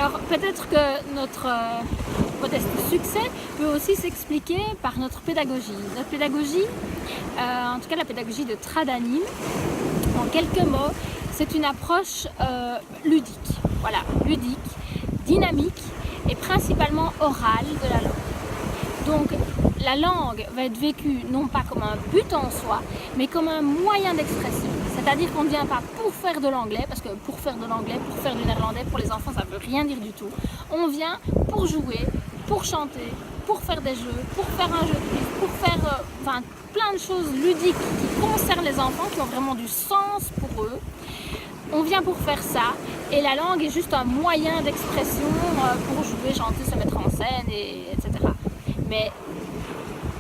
Alors peut-être que notre modeste succès peut aussi s'expliquer par notre pédagogie. Notre pédagogie, en tout cas la pédagogie de Tradanim, en quelques mots, c'est une approche ludique. Voilà, ludique, dynamique et principalement orale de la langue. Donc la langue va être vécue non pas comme un but en soi, mais comme un moyen d'expression. C'est-à-dire qu'on ne vient pas pour faire de l'anglais, parce que pour faire de l'anglais, pour faire du néerlandais, pour les enfants, ça ne veut rien dire du tout. On vient pour jouer, pour chanter, pour faire des jeux, pour faire un jeu de quiz, pour faire plein de choses ludiques qui concernent les enfants, qui ont vraiment du sens pour eux. On vient pour faire ça, et la langue est juste un moyen d'expression pour jouer, chanter, se mettre en scène, etc. Mais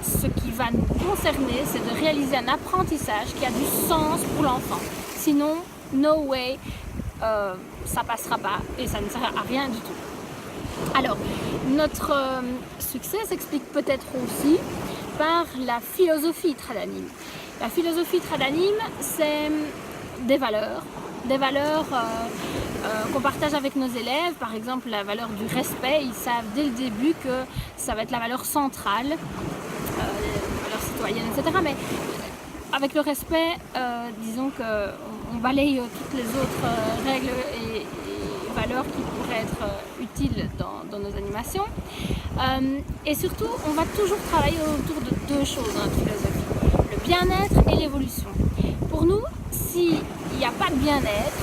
ce qui va nous concerner, c'est de réaliser un apprentissage qui a du sens pour l'enfant. Sinon, no way, ça passera pas et ça ne sert à rien du tout. Alors, notre succès s'explique peut-être aussi par la philosophie Tradanim. La philosophie Tradanim, c'est des valeurs qu'on partage avec nos élèves. Par exemple, la valeur du respect, ils savent dès le début que ça va être la valeur centrale, les valeurs citoyennes, etc. Mais avec le respect, disons qu'on balaye toutes les autres règles et valeurs qui pourraient être utiles dans nos animations. Et surtout, on va toujours travailler autour de deux choses dans notre philosophie, le bien-être et l'évolution. Pour nous, s'il n'y a pas de bien-être,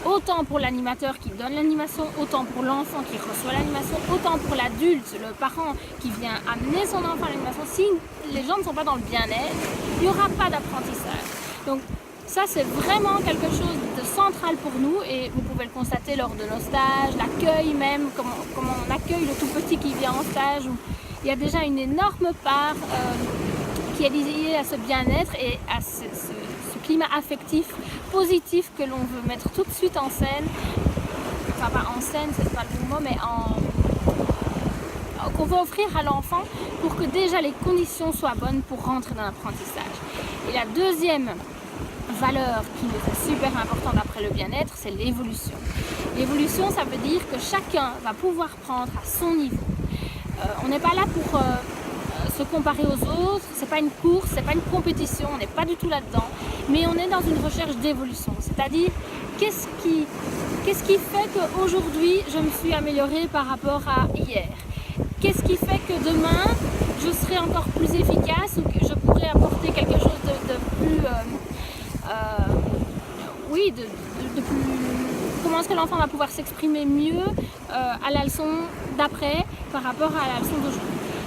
autant pour l'animateur qui donne l'animation, autant pour l'enfant qui reçoit l'animation, autant pour l'adulte, le parent qui vient amener son enfant à l'animation, si les gens ne sont pas dans le bien-être, il n'y aura pas d'apprentissage. Donc ça, c'est vraiment quelque chose de central pour nous et vous pouvez le constater lors de nos stages, l'accueil même, comment on accueille le tout petit qui vient en stage, où il y a déjà une énorme part qui est liée à ce bien-être et à ce climat affectif positif que l'on veut mettre tout de suite en scène, enfin pas en scène, c'est pas le bon mot, mais qu'on veut offrir à l'enfant pour que déjà les conditions soient bonnes pour rentrer dans l'apprentissage. Et la deuxième valeur qui nous est super importante après le bien-être, c'est l'évolution. L'évolution, ça veut dire que chacun va pouvoir prendre à son niveau. On n'est pas là pour se comparer aux autres, c'est pas une course, c'est pas une compétition, on n'est pas du tout là-dedans, mais on est dans une recherche d'évolution, c'est-à-dire qu'est-ce qui fait qu'aujourd'hui je me suis améliorée par rapport à hier, qu'est-ce qui fait que demain je serai encore plus efficace ou que je pourrai apporter quelque chose de plus de plus, comment est-ce que l'enfant va pouvoir s'exprimer mieux à la leçon d'après par rapport à la leçon d'aujourd'hui.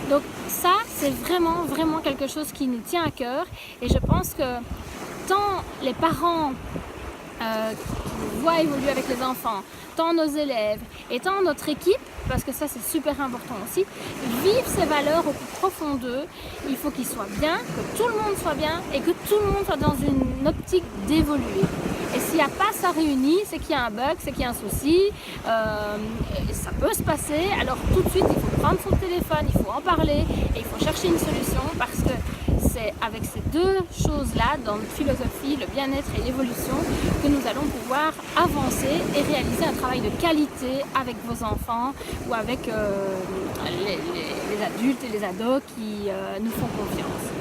Donc ça, c'est vraiment quelque chose qui nous tient à cœur et je pense que tant les parents qui voient évoluer avec les enfants, tant nos élèves et tant notre équipe, parce que ça c'est super important aussi, vivent ces valeurs au plus profond d'eux. Il faut qu'ils soient bien, que tout le monde soit bien et que tout le monde soit dans une optique d'évoluer. Et s'il n'y a pas ça réuni, c'est qu'il y a un bug, c'est qu'il y a un souci, ça peut se passer. Alors tout de suite, il faut prendre son téléphone, il faut en parler et il faut chercher une solution parce que c'est avec ces deux choses-là, dans notre philosophie, le bien-être et l'évolution, que nous allons pouvoir avancer et réaliser un travail de qualité avec vos enfants ou avec les adultes et les ados qui nous font confiance.